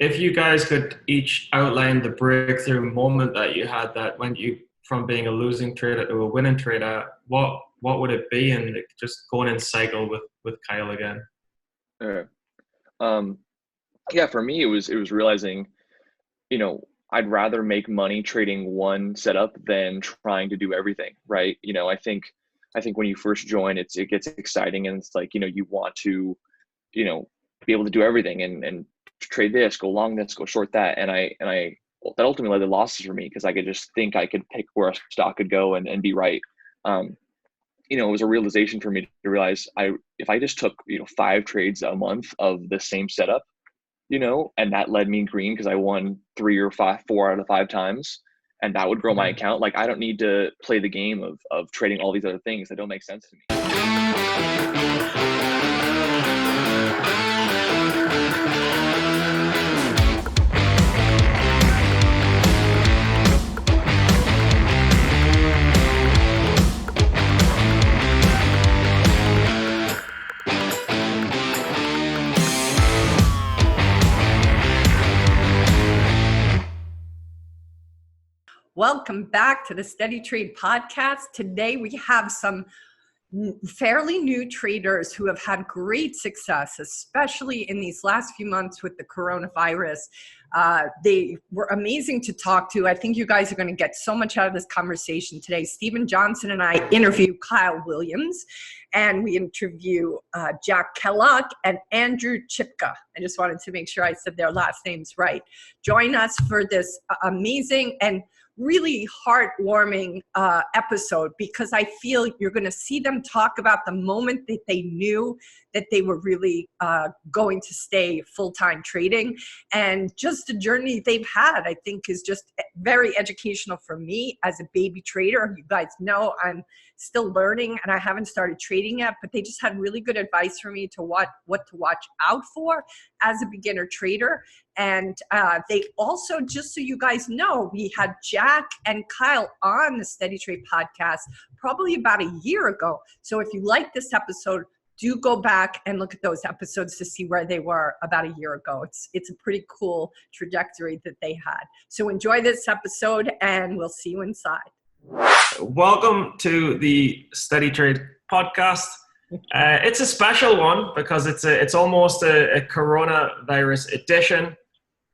if you guys could each outline the breakthrough moment that you had that went you from being a losing trader to a winning trader, what would it be? And just going in cycle with Kyle again. Yeah, for me, it was realizing, I'd rather make money trading one setup than trying to do everything, right? I think when you first join, it gets exciting, and it's like, you want to, be able to do everything and trade this, go long this, go short that. And that ultimately led to losses for me, because I could just think I could pick where a stock could go and be right. It was a realization for me to realize if I just took, 5 trades a month of the same setup, and that led me green because I won 4 out of 5 times, and that would grow my account. Like, I don't need to play the game of trading all these other things that don't make sense to me. Welcome back to the SteadyTrade podcast. Today we have some fairly new traders who have had great success, especially in these last few months with the coronavirus. They were amazing to talk to. I think you guys are going to get so much out of this conversation today. Stephen Johnson and I interview Kyle Williams, and we interview Jack Kellogg and Andrew Chipka. I just wanted to make sure I said their last names right. Join us for this amazing and really heartwarming episode, because I feel you're going to see them talk about the moment that they knew that they were really going to stay full-time trading, and just the journey they've had, I think, is just very educational for me as a baby trader. You guys know I'm still learning and I haven't started trading yet, but they just had really good advice for me to what to watch out for as a beginner trader. And they also, just so you guys know, we had Jack and Kyle on the SteadyTrade podcast probably about a year ago. So if you like this episode, do go back and look at those episodes to see where they were about a year ago. It's a pretty cool trajectory that they had. So enjoy this episode, and we'll see you inside. Welcome to the SteadyTrade podcast. It's a special one because it's almost a coronavirus edition.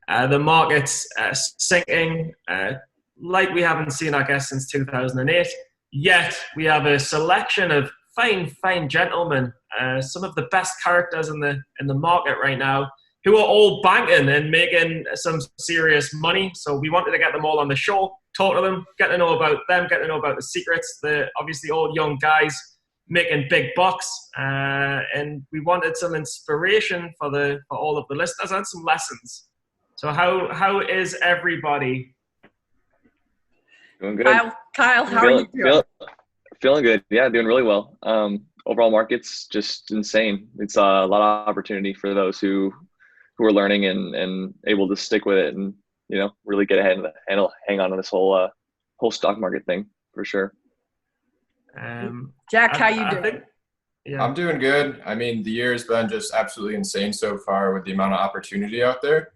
The market's sinking like we haven't seen, I guess, since 2008. Yet we have a selection of fine gentlemen, some of the best characters in the market right now, who are all banking and making some serious money. So we wanted to get them all on the show, talk to them, get to know about them, get to know about the secrets. They're obviously all young guys making big bucks, and we wanted some inspiration for all of the listeners and some lessons. So how is everybody? Doing good. Kyle, how are you doing? Feeling good. Yeah, doing really well. Overall market's just insane. It's a lot of opportunity for those who are learning and able to stick with it, and really get ahead and hang on to this whole stock market thing for sure. Jack, how you doing? I'm doing good. I mean, the year has been just absolutely insane so far with the amount of opportunity out there.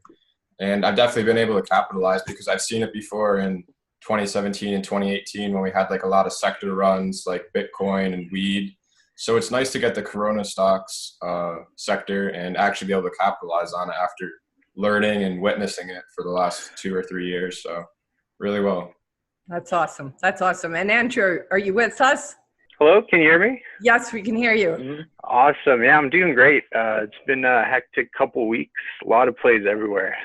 And I've definitely been able to capitalize because I've seen it before in 2017 and 2018 when we had like a lot of sector runs like Bitcoin and weed. So it's nice to get the Corona stocks sector and actually be able to capitalize on it after learning and witnessing it for the last 2 or 3 years. So really well. That's awesome. And Andrew, are you with us? Hello, can you hear me? Yes, we can hear you. Mm-hmm. Awesome. Yeah, I'm doing great. It's been a hectic couple weeks. A lot of plays everywhere.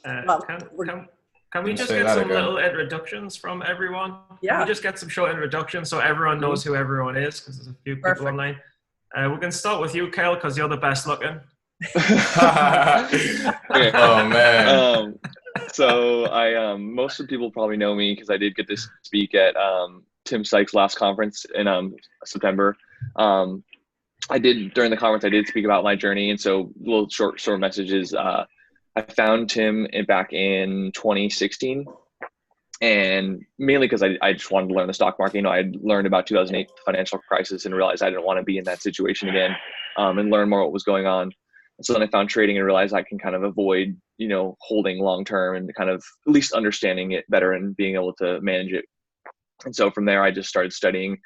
Can we just get some little introductions from everyone? Yeah. Can we just get some short introductions so everyone knows who everyone is, because there's a few people online. We can start with you, Kyle, because you're the best looking. Oh, man. So most of the people probably know me because I did get to speak at Tim Sykes' last conference in September. During the conference, I did speak about my journey. And so little short messages. I found Tim back in 2016, and mainly because I just wanted to learn the stock market. I had learned about 2008 financial crisis and realized I didn't want to be in that situation again, and learn more what was going on. So then I found trading and realized I can kind of avoid, holding long term and kind of at least understanding it better and being able to manage it. And so from there, I just started studying.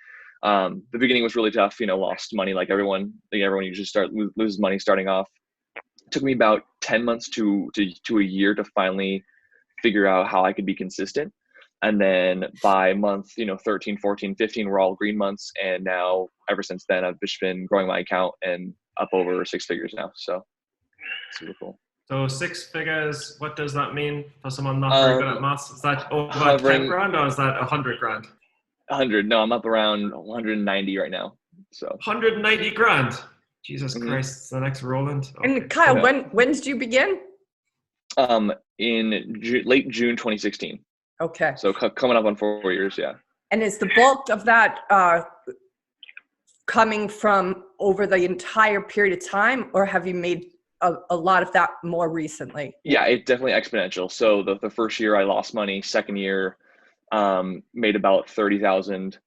The beginning was really tough, lost money like everyone. Everyone usually loses money starting off. It took me about 10 months to a year to finally figure out how I could be consistent. And then by month, 13, 14, 15 were all green months. And now ever since then, I've just been growing my account and up over 6 figures now. So super cool. So 6 figures, what does that mean for someone not very good at maths? Is that about 10 grand or is that 100 grand? 100. No, I'm up around 190 right now. So 190 grand. Jesus Christ, it's the next Roland. Okay. And Kyle, when did you begin? In late June 2016. Okay. So coming up on 4 years, yeah. And is the bulk of that coming from over the entire period of time, or have you made a lot of that more recently? Yeah, it's definitely exponential. So the first year I lost money. Second year, made about 30,000.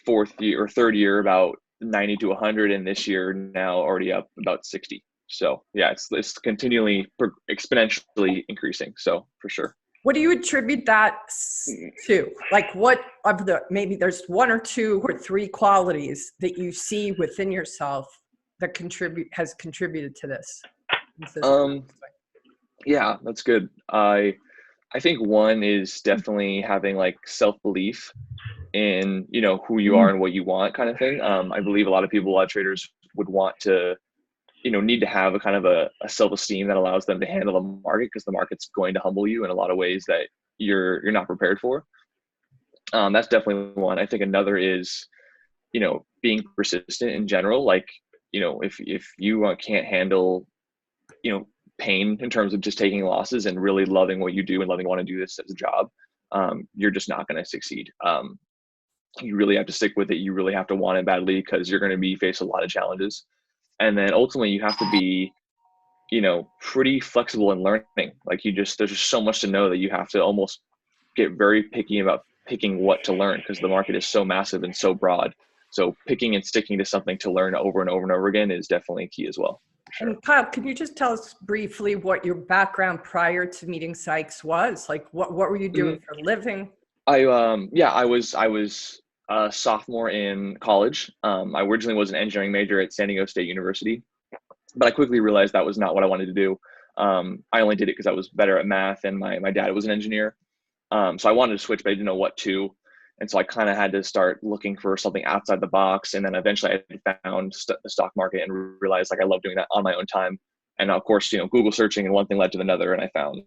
Third year about 90 to 100, and this year now already up about 60. So yeah, it's continually exponentially increasing. So for sure. What do you attribute that to? Like, what of maybe there's 1 or 2 or 3 qualities that you see within yourself that has contributed to this? Yeah, that's good. I think one is definitely having like self-belief in, who you are and what you want kind of thing. I believe a lot of traders would want to, need to have a kind of a self-esteem that allows them to handle the market, because the market's going to humble you in a lot of ways that you're not prepared for. That's definitely one. I think another is, being persistent in general. Like, if you can't handle, pain in terms of just taking losses and really loving what you do and want to do this as a job, you're just not going to succeed. You really have to stick with it. You really have to want it badly, because you're going to face a lot of challenges. And then ultimately you have to be, pretty flexible in learning. Like there's just so much to know that you have to almost get very picky about picking what to learn, because the market is so massive and so broad. So picking and sticking to something to learn over and over and over again is definitely key as well. Sure. And Kyle, can you just tell us briefly what your background prior to meeting Sykes was? Like, what were you doing for a living? I was a sophomore in college. I originally was an engineering major at San Diego State University, but I quickly realized that was not what I wanted to do. I only did it because I was better at math, and my dad was an engineer. So I wanted to switch, but I didn't know what to. And so I kind of had to start looking for something outside the box. And then eventually I found the stock market and realized like I love doing that on my own time. And of course, Google searching, and one thing led to another, and I found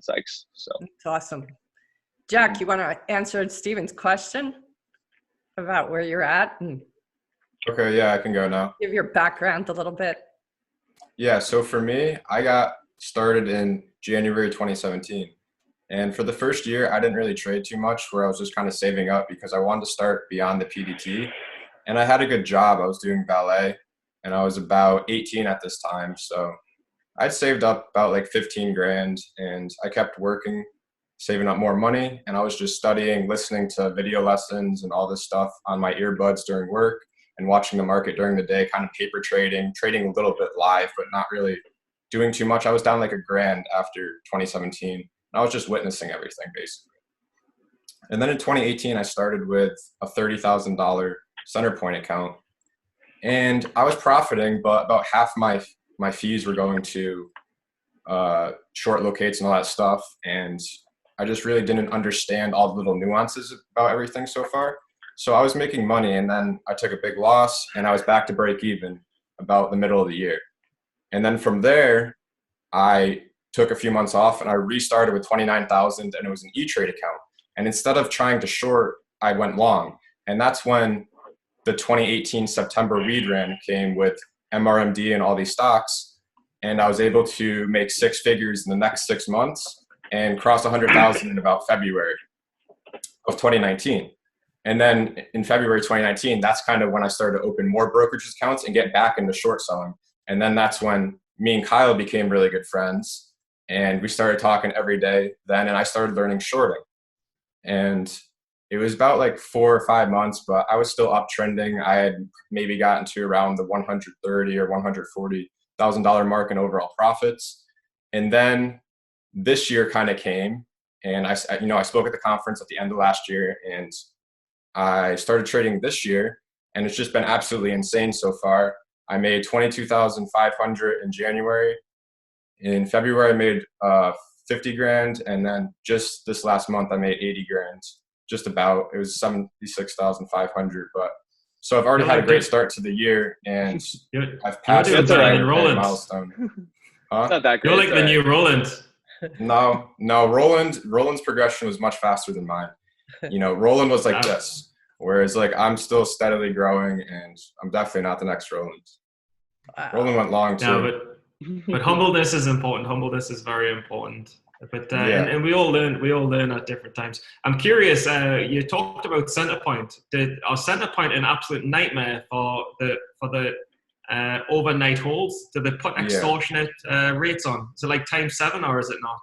Sykes. So that's awesome. Jack, you want to answer Steven's question about where you're at? Okay, yeah, I can go now. Give your background a little bit. Yeah, so for me, I got started in January 2017. And for the first year, I didn't really trade too much, where I was just kind of saving up because I wanted to start beyond the PDT. And I had a good job. I was doing ballet, and I was about 18 at this time. So I'd saved up about like 15 grand, and I kept working, saving up more money. And I was just studying, listening to video lessons and all this stuff on my earbuds during work, and watching the market during the day, kind of paper trading a little bit live, but not really doing too much. I was down like $1 grand after 2017. I was just witnessing everything, basically. And then in 2018, I started with a $30,000 Centerpoint account. And I was profiting, but about half my fees were going to short locates and all that stuff. And I just really didn't understand all the little nuances about everything so far. So I was making money, and then I took a big loss, and I was back to break even about the middle of the year. And then from there, I took a few months off, and I restarted with 29,000, and it was an E-Trade account. And instead of trying to short, I went long. And that's when the 2018 September read run came with MRMD and all these stocks. And I was able to make 6 figures in the next 6 months and cross 100,000 in about February of 2019. And then in February 2019, that's kind of when I started to open more brokerage accounts and get back into short selling. And then that's when me and Kyle became really good friends. And we started talking every day then, and I started learning shorting. And it was about like 4 or 5 months, but I was still uptrending. I had maybe gotten to around the 130 or 140 $100,000 mark in overall profits. And then this year kind of came, and I spoke at the conference at the end of last year, and I started trading this year, and it's just been absolutely insane so far. I made 22,500 in January. In February, I made 50 grand, and then just this last month, I made 80 grand. Just about. It was 76,500, but so I've already had a great start to the year, and I've passed the milestone. Huh? It's not that great. You're like the new Roland. No, Roland's progression was much faster than mine. Roland was like this, whereas like I'm still steadily growing, and I'm definitely not the next Roland. Wow. Roland went long too. No, but humbleness is important. Humbleness is very important. But and we all learn at different times. I'm curious. You talked about Centerpoint. Are Centerpoint an absolute nightmare for the overnight holds? Do they put extortionate rates on? Is it like ×7 or is it not?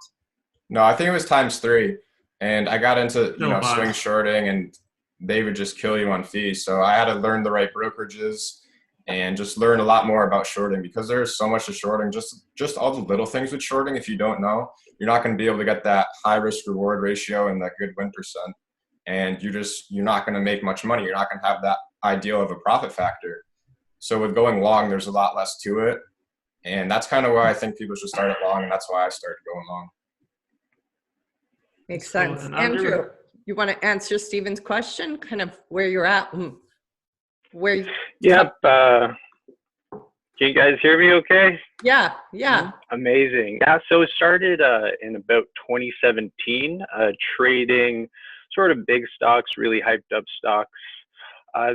No, I think it was ×3. And I got into swing shorting, and they would just kill you on fees. So I had to learn the right brokerages and just learn a lot more about shorting, because there's so much to shorting. Just all the little things with shorting. If you don't know, you're not going to be able to get that high risk reward ratio and that good win percent. And you're not going to make much money. You're not going to have that ideal of a profit factor. So with going long, there's a lot less to it. And that's kind of why I think people should start at long. And that's why I started going long. Makes sense. Andrew, you want to answer Steven's question, kind of where you're at? Yep. Can you guys hear me okay? Yeah. Amazing. Yeah, so it started in about 2017, trading sort of big stocks, really hyped up stocks.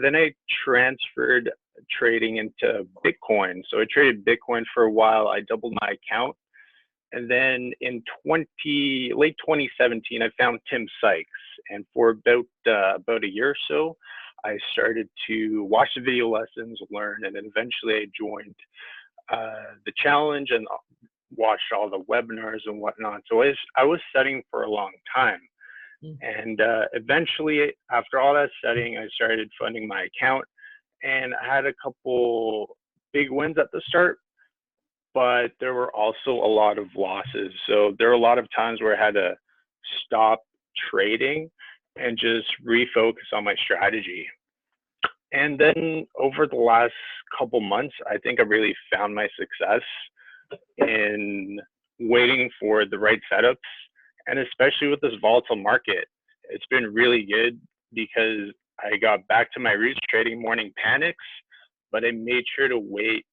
Then I transferred trading into Bitcoin. So I traded Bitcoin for a while. I doubled my account. And then in late 2017, I found Tim Sykes. And for about a year or so, I started to watch the video lessons, learn, and then eventually I joined the challenge and watched all the webinars and whatnot. So I was studying for a long time. And eventually, after all that studying, I started funding my account, and I had a couple big wins at the start, but there were also a lot of losses. So there were a lot of times where I had to stop trading and just refocus on my strategy. And then over the last couple months, I think I really found my success in waiting for the right setups. And especially with this volatile market, it's been really good because I got back to my roots trading morning panics, but I made sure to wait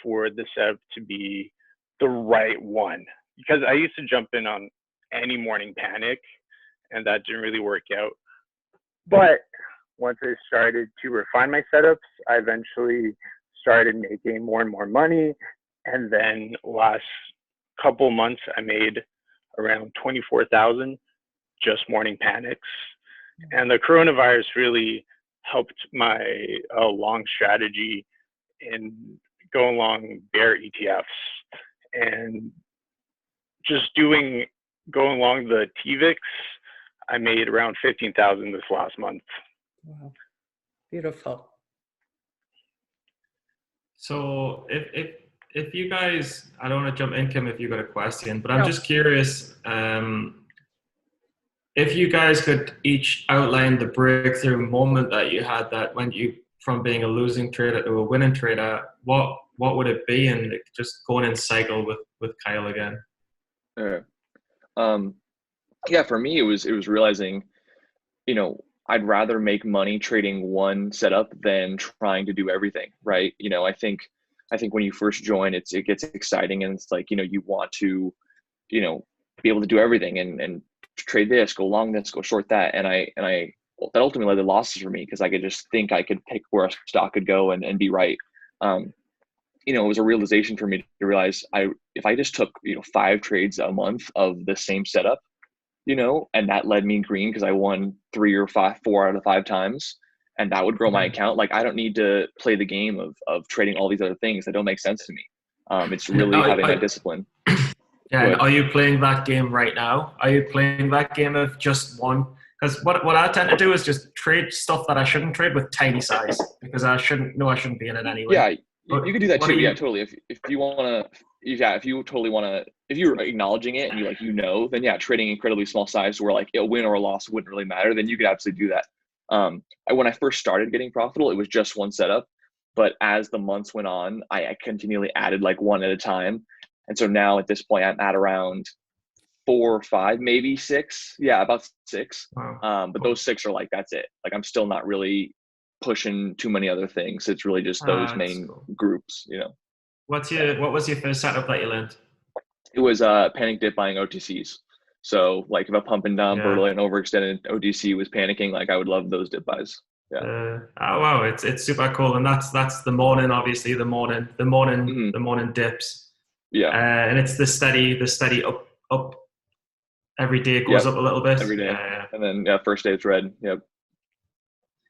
for the setup to be the right one. Because I used to jump in on any morning panic, and that didn't really work out. But once I started to refine my setups, I eventually started making more and more money. And then last couple months, I made around 24,000 just morning panics. And the coronavirus really helped my long strategy in going long bear ETFs, and just going long the TVIX. I made around 15,000 this last month. Wow, beautiful. So if you guys, I don't want to jump in, Kim, if you got a question, but I'm just curious, if you guys could each outline the breakthrough moment that you had that went you from being a losing trader to a winning trader, what would it be? And just going in cycle with Kyle again. Yeah, for me, it was realizing, I'd rather make money trading one setup than trying to do everything, right? I think when you first join, it gets exciting, and it's like, you want to, be able to do everything and trade this, go long this, go short that. And that ultimately led to losses for me, because I could just think I could pick where a stock could go and be right. It was a realization for me to realize if I just took, 5 trades a month of the same setup, and that led me green because I won 4 out of 5 times, and that would grow my account. Like, I don't need to play the game of trading all these other things that don't make sense to me. It's really having that discipline. Yeah, and are you playing that game right now? Are you playing that game of just one? Because what I tend to do is just trade stuff that I shouldn't trade with tiny size, because I shouldn't be in it anyway. You could do that too. Yeah, totally. If you want to, if you totally want to, if you're acknowledging it and then yeah, trading incredibly small size where like a win or a loss wouldn't really matter, then you could absolutely do that. When I first started getting profitable, it was just one setup. But as the months went on, I continually added like one at a time. And so now at this point, I'm at around 4 or 5, maybe 6. Yeah, about 6. Wow. But those 6 are like, that's it. Like I'm still not really pushing too many other things. It's really just those main groups, What was your first setup that you learned? It was panic dip buying OTCs. So like if a pump and dump or like an overextended OTC was panicking, like I would love those dip buys. Yeah. Oh wow, it's super cool, and that's the morning, obviously the morning dips. Yeah. And it's the steady up. Every day it goes up a little bit. Every day. And then first day it's red. Yep.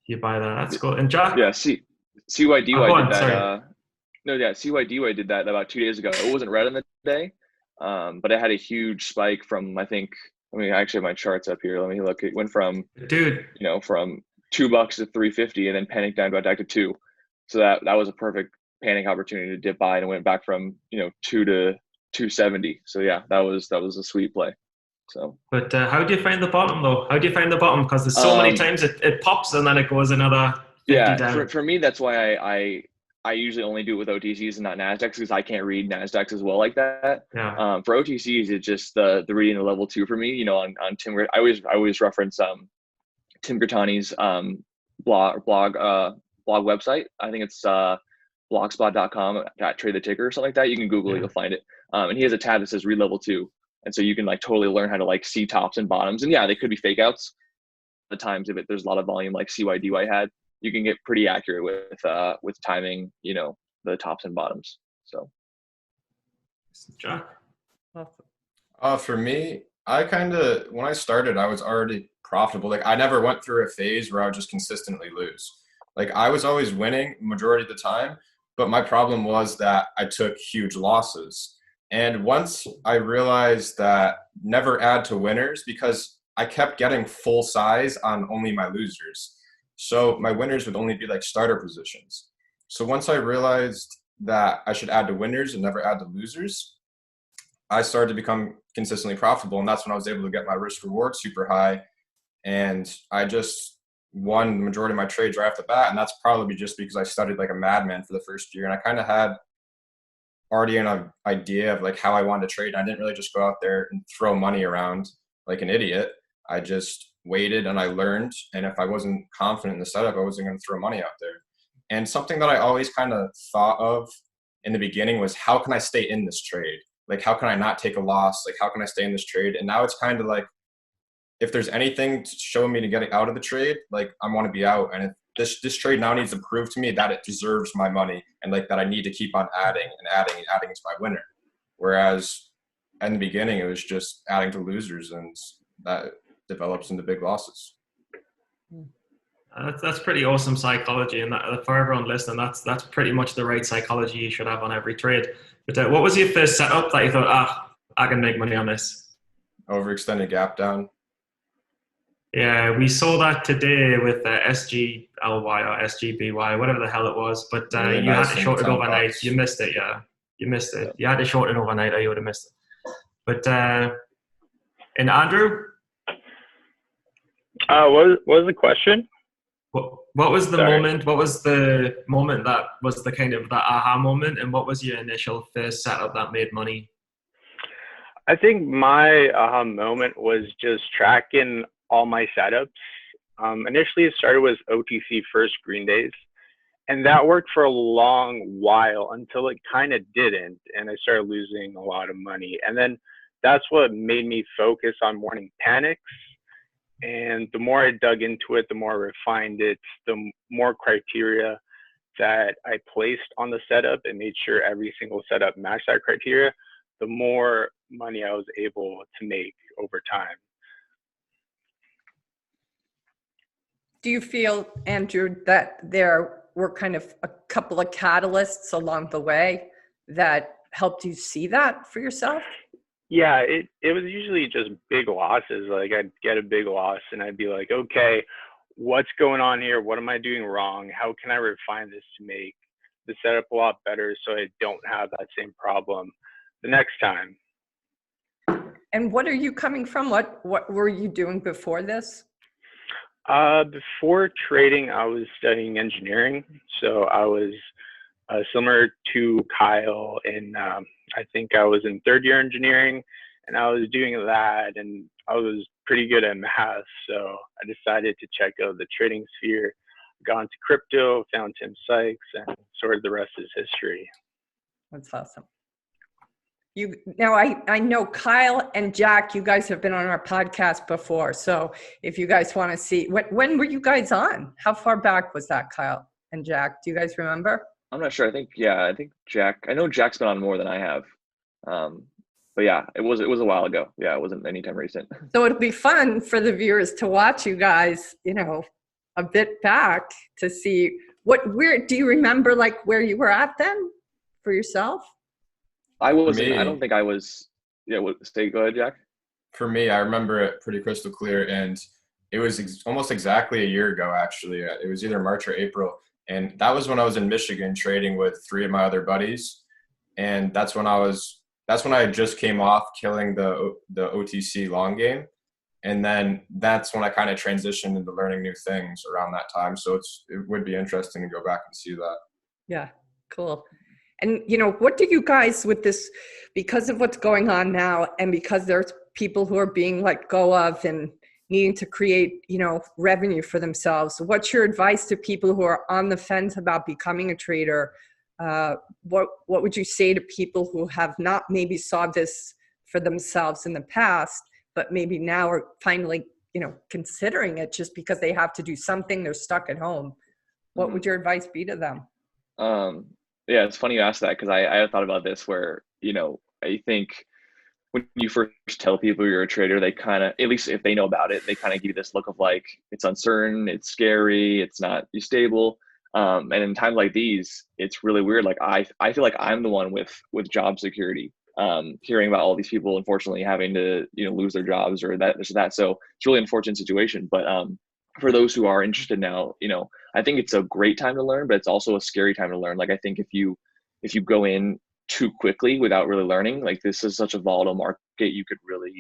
You buy that. That's cool. And Jack? Yeah. CYDY did that. CYDY did that about 2 days ago. It wasn't red on the day, but it had a huge spike from I actually have my charts up here. Let me look. It went from from $2 to 350, and then panicked down back to 2. So that was a perfect panic opportunity to dip by, and it went back from 2 to 270. So yeah, that was a sweet play. So, but how do you find the bottom though? How do you find the bottom? Because there's so many times it pops and then it goes another 50 down. For me, that's why I usually only do it with OTCs and not Nasdaqs, because I can't read Nasdaqs as well like that. Yeah. For OTCs, it's just the reading the level 2 for me. On Tim, I always reference Tim Gertani's blog website. I think it's blogspot.com /trade the ticker or something like that. You can Google it, you'll find it. And he has a tab that says read level 2. And so you can like totally learn how to like see tops and bottoms. And yeah, they could be fake outs. The times if there's a lot of volume like CYDY had, you can get pretty accurate with timing, the tops and bottoms. So Jack. For me, when I started, I was already profitable. Like I never went through a phase where I would just consistently lose. Like I was always winning majority of the time, but my problem was that I took huge losses. And once I realized that never add to winners, because I kept getting full size on only my losers. So my winners would only be like starter positions. So once I realized that I should add to winners and never add to losers, I started to become consistently profitable. And that's when I was able to get my risk reward super high. And I just won the majority of my trades right off the bat. And that's probably just because I studied like a madman for the first year. And I kind of had already an idea of like how I wanted to trade. I didn't really just go out there and throw money around like an idiot. I just waited and I learned. And if I wasn't confident in the setup, I wasn't going to throw money out there. And something that I always kind of thought of in the beginning was, how can I stay in this trade? Like, how can I not take a loss? Like, how can I stay in this trade? And now it's kind of like, if there's anything to show me to get out of the trade, like I want to be out. And if this trade now needs to prove to me that it deserves my money and like that I need to keep on adding to my winner. Whereas in the beginning, it was just adding to losers, and that develops into big losses. That's pretty awesome psychology, and that, for everyone listening, that's pretty much the right psychology you should have on every trade. But what was your first setup that you thought, I can make money on this? Overextended gap down. Yeah, we saw that today with SGLY or SGBY, whatever the hell it was. But really you nice had to short it overnight. Bucks. You missed it, yeah. You missed it. You had to short it overnight or you would have missed it. But, and Andrew? What was the question? What was the moment? What was the moment that was the kind of that aha moment? And what was your initial first setup that made money? I think my aha moment was just tracking all my setups. Initially, it started with OTC first green days, and that worked for a long while until it kind of didn't, and I started losing a lot of money. And then that's what made me focus on morning panics. And the more I dug into it, the more I refined it, the more criteria that I placed on the setup and made sure every single setup matched that criteria, the more money I was able to make over time. Do you feel, Andrew, that there were kind of a couple of catalysts along the way that helped you see that for yourself? Yeah, it was usually just big losses. Like I'd get a big loss and I'd be like, okay, what's going on here? What am I doing wrong? How can I refine this to make the setup a lot better so I don't have that same problem the next time. And what are you coming from? What were you doing before this? Before trading, I was studying engineering. So I was similar to Kyle in, I think I was in third year engineering, and I was doing that, and I was pretty good at math. So I decided to check out the trading sphere, got into crypto, found Tim Sykes, and sort of the rest is history. That's awesome. Now I know Kyle and Jack, you guys have been on our podcast before. So if you guys want to see, when were you guys on? How far back was that, Kyle and Jack? Do you guys remember? I'm not sure. I think Jack, I know Jack's been on more than I have. But yeah, it was a while ago. Yeah, it wasn't anytime recent. So it'll be fun for the viewers to watch you guys, a bit back to see where do you remember, like, where you were at then for yourself? I wasn't. I don't think I was. Yeah. Go ahead, Jack. For me, I remember it pretty crystal clear, and it was almost exactly a year ago. Actually, it was either March or April, and that was when I was in Michigan trading with 3 of my other buddies, and that's when I just came off killing the OTC long game, and then that's when I kind of transitioned into learning new things around that time. So it would be interesting to go back and see that. Yeah, cool. And, what do you guys with this, because of what's going on now and because there's people who are being let go of and needing to create, revenue for themselves, what's your advice to people who are on the fence about becoming a trader? What would you say to people who have not maybe saw this for themselves in the past, but maybe now are finally, considering it just because they have to do something, they're stuck at home? What would your advice be to them? Yeah, it's funny you asked that because I had thought about this where, I think when you first tell people you're a trader, they kind of, at least if they know about it, they kind of give you this look of like, it's uncertain, it's scary, it's not stable. And in times like these, it's really weird. Like I feel like I'm the one with job security, hearing about all these people, unfortunately, having to, lose their jobs or this or that. So it's a really unfortunate situation. But for those who are interested now, I think it's a great time to learn, but it's also a scary time to learn. Like, I think if you go in too quickly without really learning, like this is such a volatile market, you could really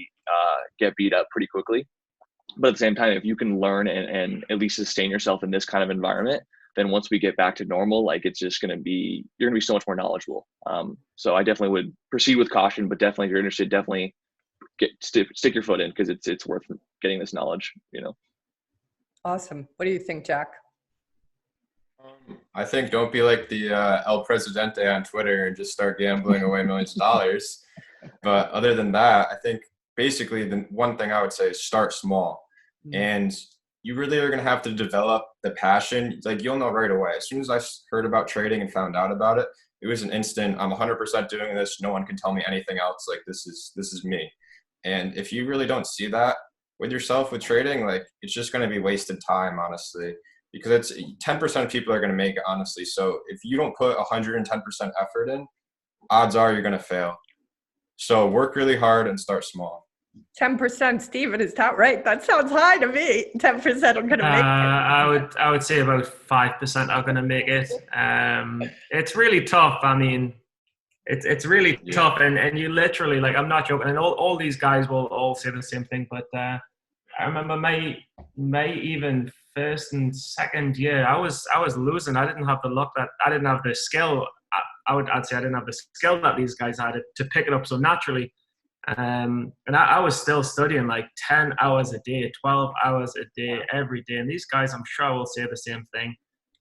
get beat up pretty quickly. But at the same time, if you can learn and at least sustain yourself in this kind of environment, then once we get back to normal, like it's just you're going to be so much more knowledgeable. So I definitely would proceed with caution, but definitely if you're interested, definitely stick your foot in because it's worth getting this knowledge, Awesome. What do you think, Jack? I think don't be like the El Presidente on Twitter and just start gambling away millions of dollars. But other than that, I think basically the one thing I would say is start small. And you really are going to have to develop the passion. Like you'll know right away. As soon as I heard about trading and found out about it, it was an instant, I'm 100% doing this. No one can tell me anything else. Like this is me. And if you really don't see that with yourself with trading, like it's just going to be wasted time, honestly, because it's 10% of people are going to make it, honestly. So if you don't put 110% effort in, odds are you're going to fail. So work really hard and start small. 10%, Steven, is that right? That sounds high to me. 10% are going to make it. I would say about 5% are going to make it. It's really tough. I mean, it's really tough, and you literally, like, I'm not joking. And all these guys will all say the same thing. But I remember my even first and second year, I was losing. I didn't have the luck I didn't have the skill. I'd say I didn't have the skill that these guys had to pick it up so naturally. And I was still studying like 10 hours a day, 12 hours a day, every day. And these guys, I'm sure, will say the same thing.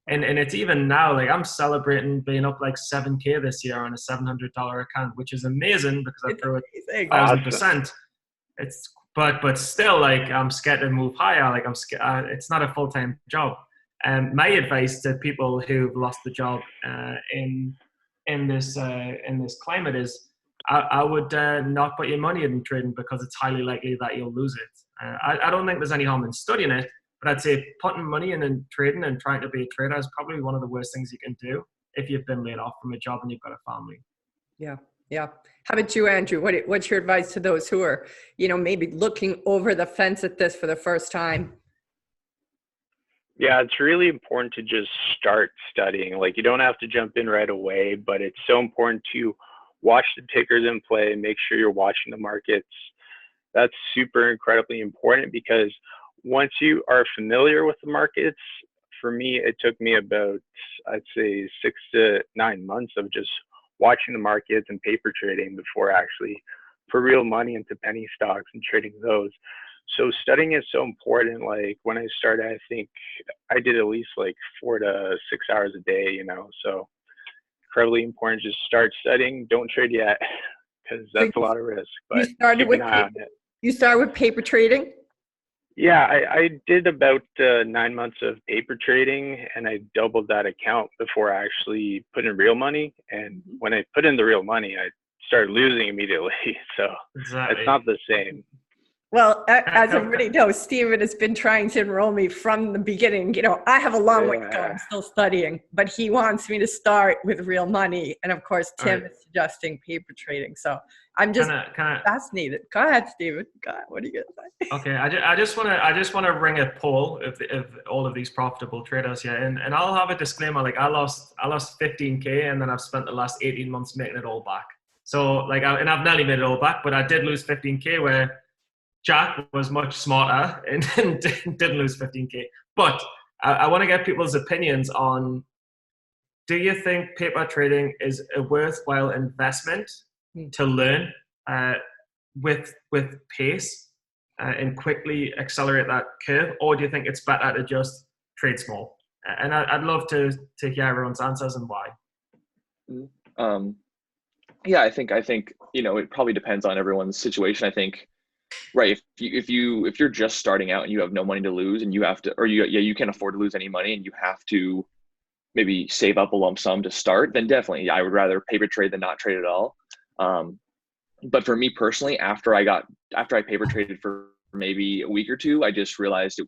And it's even now, like I'm celebrating being up like 7K this year on a $700 account, which is amazing because I threw it 1,000%. But still, like I'm scared to move higher. Like I'm scared. It's not a full-time job. And my advice to people who've lost the job in this climate is, I would not put your money in trading because it's highly likely that you'll lose it. I don't think there's any harm in studying it, but I'd say putting money in trading and trying to be a trader is probably one of the worst things you can do if you've been laid off from a job and you've got a family. Yeah. How about you, Andrew? What's your advice to those who are, maybe looking over the fence at this for the first time? Yeah, it's really important to just start studying. Like, you don't have to jump in right away, but it's so important to watch the tickers in play, make sure you're watching the markets. That's super incredibly important because once you are familiar with the markets, for me, it took me about, I'd say, 6 to 9 months of just watching the markets and paper trading before actually put real money into penny stocks and trading those. So studying is so important. Like when I started, I think I did at least like 4 to 6 hours a day, so incredibly important. Just start studying. Don't trade yet because So that's a lot of risk, you but started keep with an eye on it. you started with paper trading? Yeah, I did about 9 months of paper trading, and I doubled that account before I actually put in real money. And when I put in the real money, I started losing immediately. So Exactly. it's not the same. Well, as everybody knows, Steven has been trying to enroll me from the beginning. I have a long way to go. I'm still studying, but he wants me to start with real money. And of course, Tim is suggesting paper trading. So I'm just fascinated. Go ahead, Steven. Go ahead. What are you going to say? Okay, I just want to ring a poll of all of these profitable traders, yeah, and I'll have a disclaimer. Like I lost 15K, and then I've spent the last 18 months making it all back. So and I've nearly made it all back, but I did lose 15K where Jack was much smarter and didn't lose 15K. But I want to get people's opinions on, do you think paper trading is a worthwhile investment to learn with pace and quickly accelerate that curve? Or do you think it's better to just trade small? And I'd love to hear everyone's answers and why. Yeah, I think it probably depends on everyone's situation. I think, right, if you're just starting out and you have no money to lose and you have to, or you can't afford to lose any money and you have to maybe save up a lump sum to start, then definitely I would rather paper trade than not trade at all. But for me personally, after I paper traded for maybe a week or two, I just realized I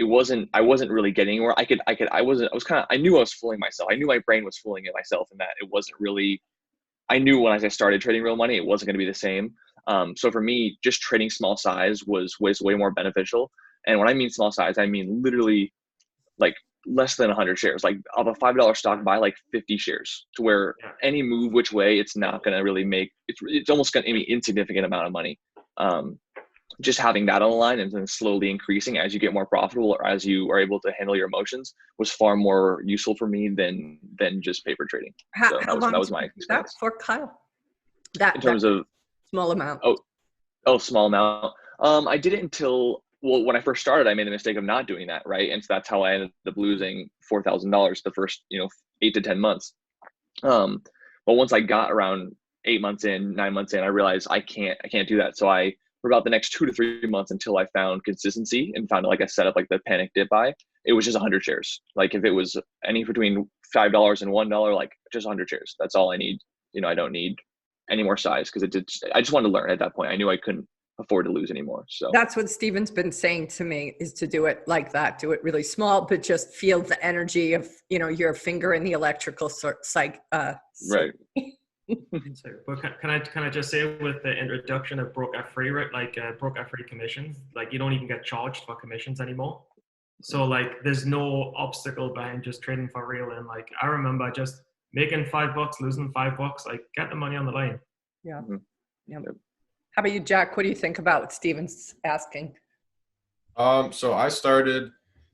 wasn't really getting anywhere. I knew I was fooling myself. I knew my brain was fooling myself, and that it wasn't really, I knew when I started trading real money, it wasn't going to be the same. So for me, just trading small size was way more beneficial. And when I mean small size, I mean literally like less than 100 shares. Like of a $5 stock, buy like 50 shares, to where any move which way, it's not going to really make, it's almost going to be an insignificant amount of money. Just having that on the line and then slowly increasing as you get more profitable or as you are able to handle your emotions was far more useful for me than just paper trading. So that was my experience. For Kyle? In terms of small amount. Small amount. I did it until, when I first started, I made the mistake of not doing that, right? And so that's how I ended up losing $4,000 the first 8 to 10 months. But once I got around 9 months in, I realized I can't do that. So for about the next 2 to 3 months, until I found consistency and found like a setup like the panic dip buy, it was just 100 shares. Like if it was any between $5 and $1, like just 100 shares. That's all I need. I don't need any more size, because I just wanted to learn at that point. I knew I couldn't afford to lose anymore. So that's what Steven's been saying to me, is to do it like that, do it really small, but just feel the energy of your finger in the electrical right. But can I just say, with the introduction of broker free commissions, like you don't even get charged for commissions anymore. So like there's no obstacle behind just trading for real. And like I remember just making $5, losing $5, like get the money on the line. Yeah. Yep. How about you, Jack? What do you think about what Steven's asking? So I started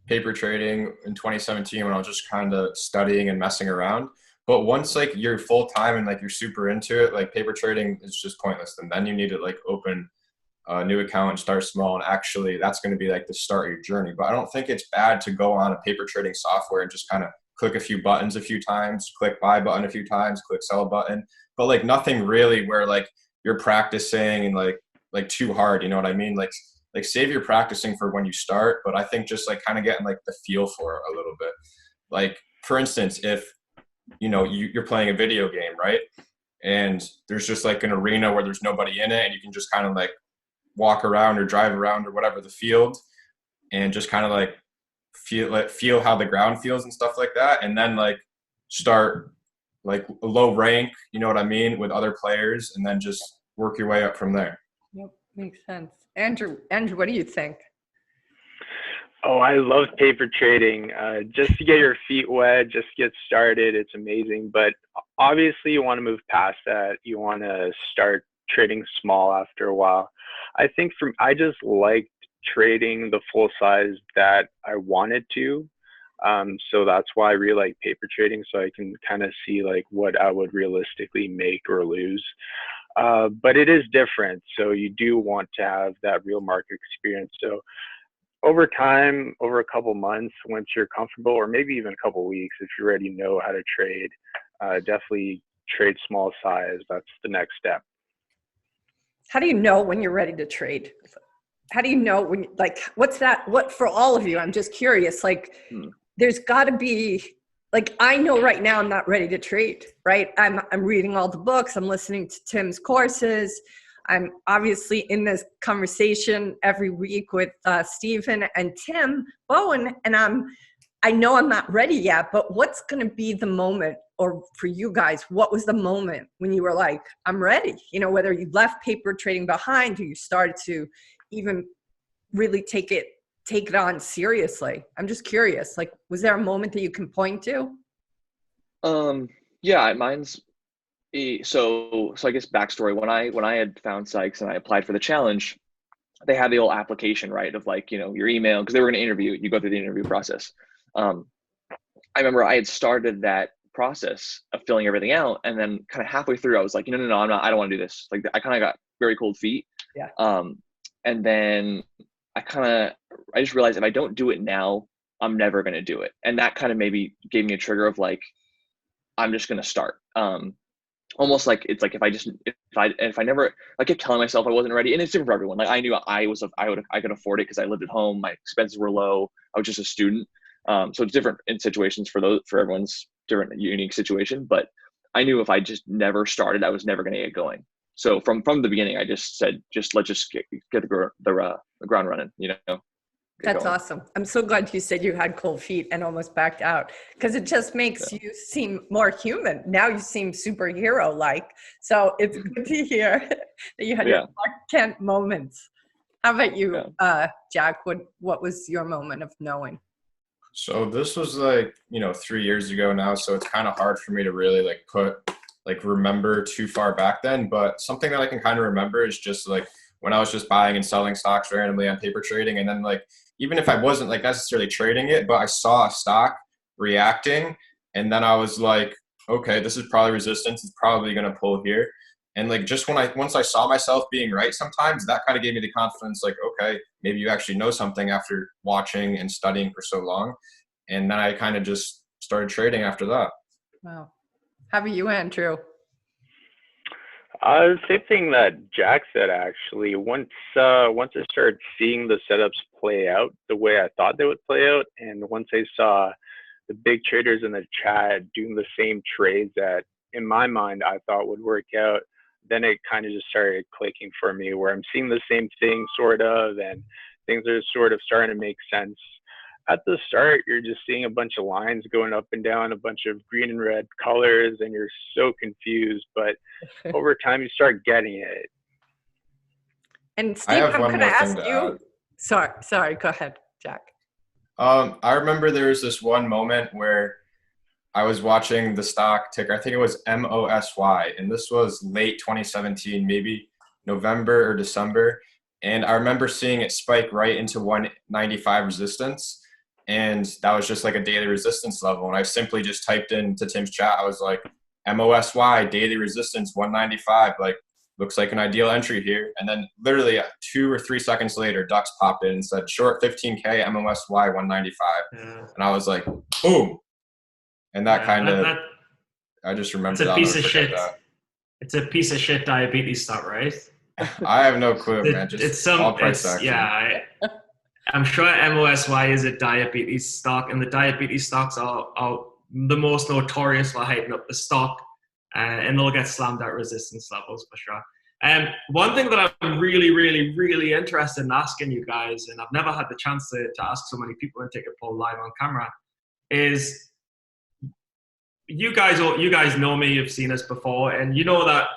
paper trading in 2017 when I was just kind of studying and messing around. But once like you're full time and like you're super into it, like paper trading is just pointless. And then you need to like open a new account and start small. And actually that's going to be like the start of your journey. But I don't think it's bad to go on a paper trading software and just kind of click a few buttons a few times, click buy button a few times, click sell button. But like nothing really where like you're practicing and like too hard, you know what I mean? Like save your practicing for when you start. But I think just like kind of getting like the feel for it a little bit. Like for instance, if you're playing a video game, right? And there's just like an arena where there's nobody in it and you can just kind of like walk around or drive around or whatever the field and just kind of like feel how the ground feels and stuff like that. And then like start like a low rank, you know what I mean, with other players, and then just work your way up from there. Yep, makes sense. Andrew, what do you think? Oh, I love paper trading. Just to get your feet wet, just get started. It's amazing. But obviously, you want to move past that. You want to start trading small after a while. I think I just liked trading the full size that I wanted to. So that's why I really like paper trading. So I can kind of see like what I would realistically make or lose. But it is different. So you do want to have that real market experience. So over time, over a couple months, once you're comfortable, or maybe even a couple weeks, if you already know how to trade, definitely trade small size. That's the next step. How do you know when you're ready to trade? How do you know when, like, what's that? What for all of you? I'm just curious. Like, there's got to be, like, I know right now I'm not ready to trade, right? I'm reading all the books. I'm listening to Tim's courses. I'm obviously in this conversation every week with Stephen and Tim Bowen, and I know I'm not ready yet, but what's going to be the moment, or for you guys, what was the moment when you were like, I'm ready? You know, whether you left paper trading behind or you started to even really take it on seriously. I'm just curious, like, was there a moment that you can point to? Yeah, mine's so I guess backstory, when I had found Sykes and I applied for the challenge, they had the old application, right, of like, you know, your email, because they were going to interview you, go through the interview process. I remember I had started that process of filling everything out, and then kind of halfway through I was like, no, I don't want to do this. Like, I kind of got very cold feet. Yeah. And then I just realized if I don't do it now, I'm never going to do it. And that kind of maybe gave me a trigger of like, I'm just going to start. Almost like it's like if I never, I kept telling myself I wasn't ready, and it's different for everyone. Like I knew I could afford it because I lived at home, my expenses were low, I was just a student. So it's different in situations for everyone's different unique situation. But I knew if I just never started, I was never going to get going. So from the beginning, I just said, let's just get the ground running, you know. That's awesome. I'm so glad you said you had cold feet and almost backed out, because it just makes you seem more human. Now you seem superhero-like. So it's good to hear that you had your Clark Kent moments. How about you, Jack? What was your moment of knowing? So this was like, 3 years ago now. So it's kind of hard for me to really remember too far back then. But something that I can kind of remember is just like when I was just buying and selling stocks randomly on paper trading. And then like, even if I wasn't like necessarily trading it, but I saw a stock reacting, and then I was like, okay, this is probably resistance. It's probably going to pull here. And like, just once I saw myself being right, sometimes that kind of gave me the confidence, like, okay, maybe you actually know something after watching and studying for so long. And then I kind of just started trading after that. Wow. How about you, Andrew? Same thing that Jack said, actually. Once I started seeing the setups play out the way I thought they would play out, and once I saw the big traders in the chat doing the same trades that, in my mind, I thought would work out, then it kind of just started clicking for me, where I'm seeing the same thing, sort of, and things are sort of starting to make sense. At the start, you're just seeing a bunch of lines going up and down, a bunch of green and red colors, and you're so confused. But over time, you start getting it. And Steve, I'm going to ask you. Sorry, go ahead, Jack. I remember there was this one moment where I was watching the stock ticker. I think it was MOSY, and this was late 2017, maybe November or December. And I remember seeing it spike right into 195 resistance. And that was just like a daily resistance level. And I simply just typed into Tim's chat. I was like, MOSY, daily resistance, 195. Like, looks like an ideal entry here. And then literally 2 or 3 seconds later, Dux popped in and said, short 15K, MOSY, 195. Yeah. And I was like, boom. And that kind of, I just remember that. It's a piece of shit. It's a piece of shit diabetes stock, right? I have no clue, man. Just all price action. Yeah, I'm sure MOSY is a diabetes stock, and the diabetes stocks are the most notorious for hyping up the stock, and they'll get slammed at resistance levels for sure. One thing that I'm really, really, really interested in asking you guys, and I've never had the chance to ask so many people and take a poll live on camera, is you guys know me, you've seen us before, and you know that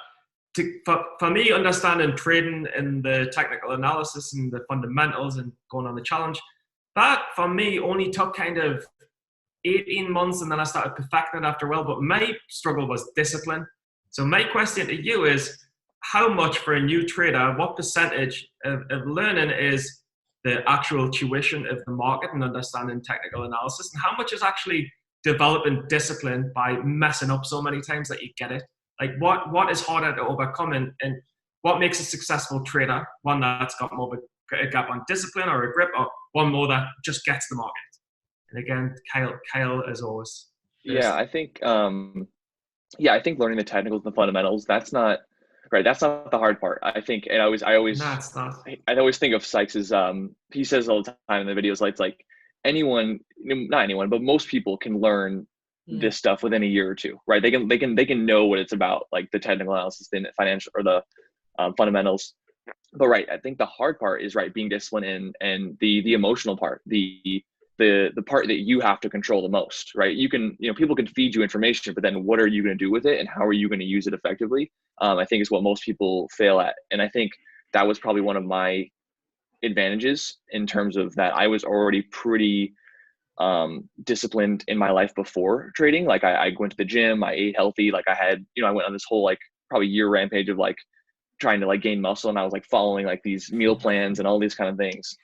for me, understanding trading and the technical analysis and the fundamentals and going on the challenge, that for me only took kind of 18 months, and then I started perfecting it after a while. But my struggle was discipline. So my question to you is, how much for a new trader, what percentage of learning is the actual tuition of the market and understanding technical analysis, and how much is actually developing discipline by messing up so many times that you get it? Like what is harder to overcome, and what makes a successful trader? One that's got more of a gap on discipline or a grip, or one more that just gets the market? And again, Kyle as always. Yeah, I think I think learning the technicals and the fundamentals, that's not right. That's not the hard part. I think, and I always think of Sykes as he says all the time in the videos, like, it's like anyone, not anyone, but most people can learn this stuff within a year or two, right? They can know what it's about, like the technical analysis, the financial, or the fundamentals. But right, I think the hard part is being disciplined, and the emotional part, the part that you have to control the most, right? People can feed you information, but then what are you going to do with it, and how are you going to use it effectively? I think is what most people fail at. And I think that was probably one of my advantages, in terms of that I was already pretty disciplined in my life before trading. Like I went to the gym, I ate healthy, like I had, I went on this whole probably year rampage of trying to gain muscle, and I was following these meal plans and all these kind of things.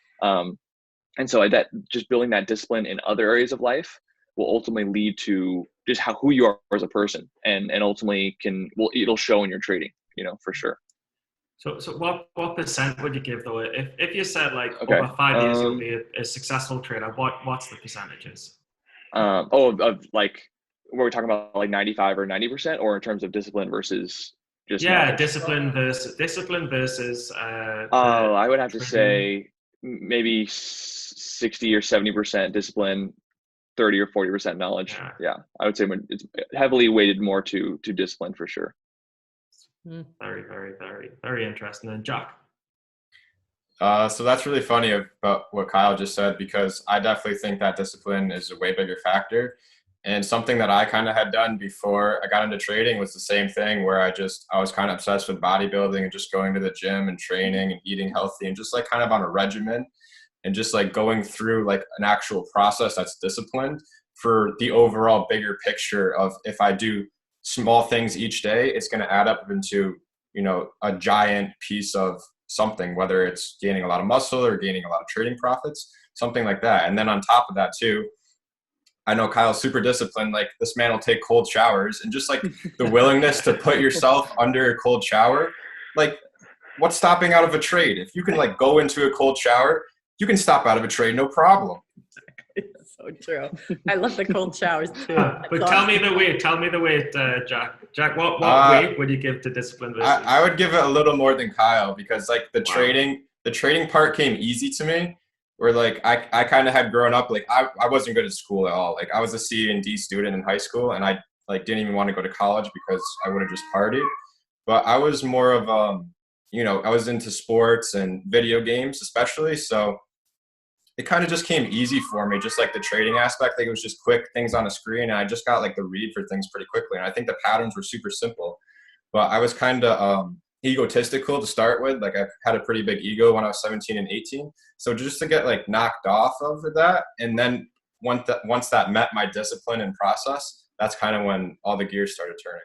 And so that just building that discipline in other areas of life will ultimately lead to just who you are as a person, and ultimately it'll show in your trading, for sure. So what percent would you give though? If you said Okay. over 5 years you'll be a successful trader, what's the percentages? Were we talking about 95 or 90%, or in terms of discipline versus just knowledge? discipline versus I would have to say maybe 60 or 70% discipline, 30 or 40% knowledge. Yeah, I would say it's heavily weighted more to discipline for sure. Very, very, very, very interesting. And Jack? So that's really funny about what Kyle just said, because I definitely think that discipline is a way bigger factor. And something that I kind of had done before I got into trading was the same thing, where I was kind of obsessed with bodybuilding and just going to the gym and training and eating healthy and just kind of on a regimen, and just going through an actual process that's disciplined for the overall bigger picture of, if I do small things each day, it's going to add up into, a giant piece of something, whether it's gaining a lot of muscle or gaining a lot of trading profits, something like that. And then on top of that too, I know Kyle's super disciplined. This man will take cold showers, and just the willingness to put yourself under a cold shower. What's stopping out of a trade? If you can go into a cold shower, you can stop out of a trade, no problem. So true. I love the cold showers too. But tell me the weight, Jack. Jack, what weight would you give to discipline versus? I would give it a little more than Kyle, because the trading part came easy to me. Where I kind of had grown up, I wasn't good at school at all. I was a C and D student in high school, and I didn't even want to go to college because I would have just partied. But I was more of I was into sports and video games especially, so it kind of just came easy for me, just the trading aspect. It was just quick things on a screen, and I just got the read for things pretty quickly. And I think the patterns were super simple, but I was kind of egotistical to start with. I had a pretty big ego when I was 17 and 18. So just to get knocked off of that, and then once that met my discipline and process, that's kind of when all the gears started turning.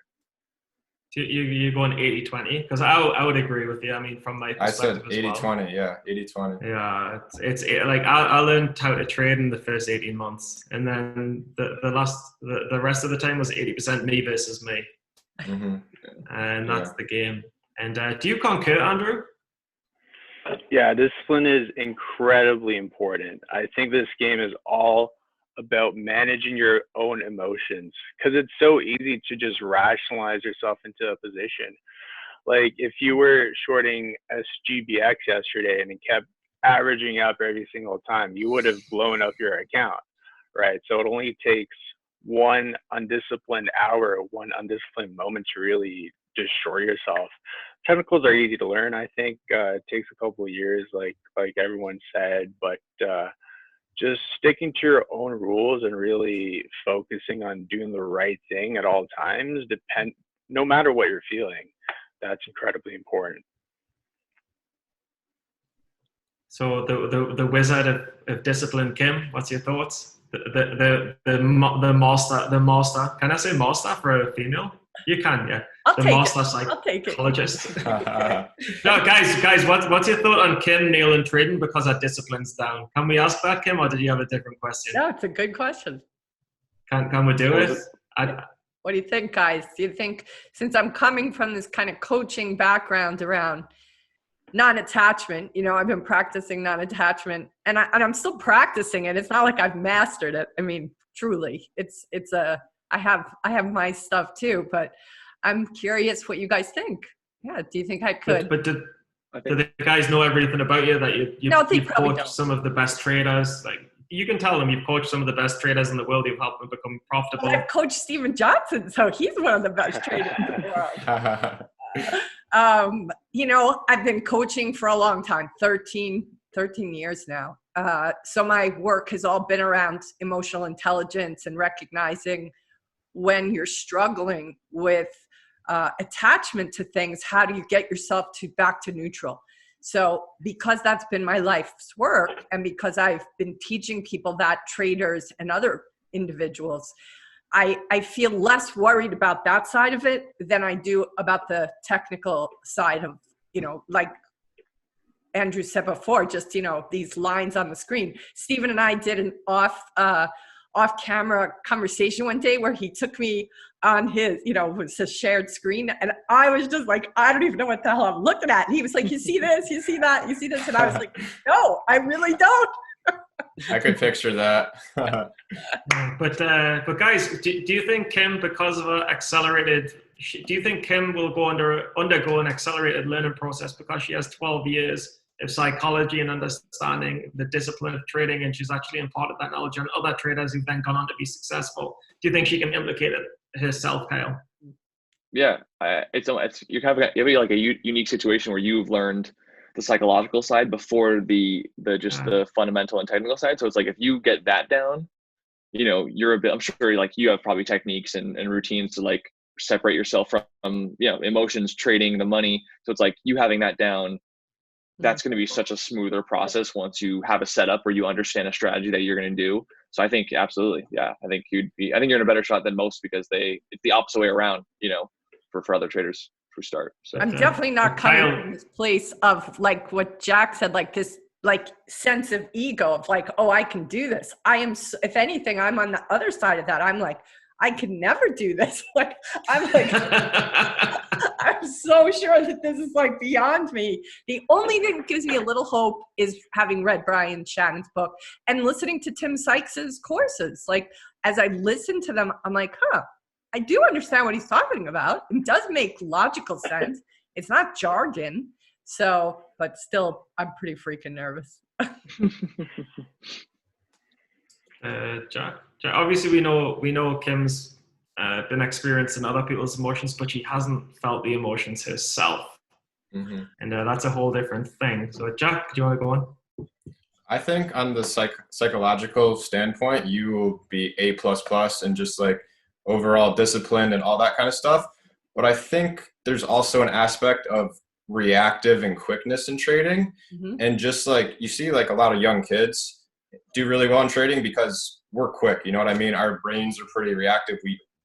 You're going 80-20? Because I would agree with you. I mean, from my perspective, I said 80-20, yeah, 80-20. Yeah, it's I learned how to trade in the first 18 months, and then the rest of the time was 80% me versus me, and that's the game. And do you concur, Andrew? Yeah, discipline is incredibly important. I think this game is all about managing your own emotions, because it's so easy to just rationalize yourself into a position. If you were shorting SGBX yesterday and it kept averaging up every single time, you would have blown up your account, right? So it only takes one undisciplined hour, one undisciplined moment to really destroy yourself. Technicals are easy to learn. I think it takes a couple of years, like everyone said, but just sticking to your own rules and really focusing on doing the right thing at all times, no matter what you're feeling, that's incredibly important. So the wizard of discipline, Kim, what's your thoughts? The master. Can I say master for a female? You can, yeah. I'll Master take it. psychologist. No, guys, what's your thought on Kim nailing trading because her discipline's down? Can we ask that, Kim, or did you have a different question? No, it's a good question. Can we do it? What do you think, guys? Do you think, since I'm coming from this kind of coaching background around non-attachment, I've been practicing non-attachment, and I'm still practicing it. It's not like I've mastered it. I mean, truly, I have my stuff too, but I'm curious what you guys think. Yeah, do you think I could? But do the guys know everything about you, that you've coached some of the best traders? Like, you can tell them you've coached some of the best traders in the world. You've helped them become profitable. Well, I've coached Steven Johnson, so he's one of the best traders in the world. I've been coaching for a long time, 13 years now. So my work has all been around emotional intelligence and recognizing when you're struggling with attachment to things, how do you get yourself back to neutral? So because that's been my life's work, and because I've been teaching people that, traders and other individuals, I feel less worried about that side of it than I do about the technical side of, like Andrew said before, just, these lines on the screen. Steven and I did an off-camera conversation one day where he took me on his, it was a shared screen, and I was just like, I don't even know what the hell I'm looking at. And he was like, you see this, you see that, you see this? And I was like, no, I really don't. I could picture that. But guys, do you think Kim, because of do you think Kim will undergo an accelerated learning process because she has 12 years of psychology and understanding the discipline of trading, and she's actually imparted that knowledge on other traders who've then gone on to be successful? Do you think she can implicate it herself, Kyle? Yeah, you have like a unique situation where you've learned the psychological side before the fundamental and technical side. So it's like, if you get that down, you're a bit, I'm sure like you have probably techniques and routines to like separate yourself from, emotions, trading, the money. So it's like, you having that down, that's going to be such a smoother process once you have a setup where you understand a strategy that you're going to do. So I think absolutely. Yeah. I think you're in a better shot than most, because it's the opposite way around, for other traders for start. So I'm definitely not coming from this place of like what Jack said, like this, like sense of ego of like, oh, I can do this. If anything, I'm on the other side of that. I'm like, I could never do this. Like, I'm like, I'm so sure that this is like beyond me. The only thing that gives me a little hope is having read Brian Shannon's book and listening to Tim Sykes's courses. Like, as I listen to them, I'm like, I do understand what he's talking about. It does make logical sense. It's not jargon. So, but still, I'm pretty freaking nervous. Jack, obviously we know Kim's been experiencing other people's emotions, but she hasn't felt the emotions herself. Mm-hmm. And that's a whole different thing. So Jack, do you want to go on? I think on the psychological standpoint, you will be A++ and just like overall disciplined and all that kind of stuff. But I think there's also an aspect of reactive and quickness in trading. Mm-hmm. And just like you see like a lot of young kids do really well in trading because we're quick. You know what I mean? Our brains are pretty reactive.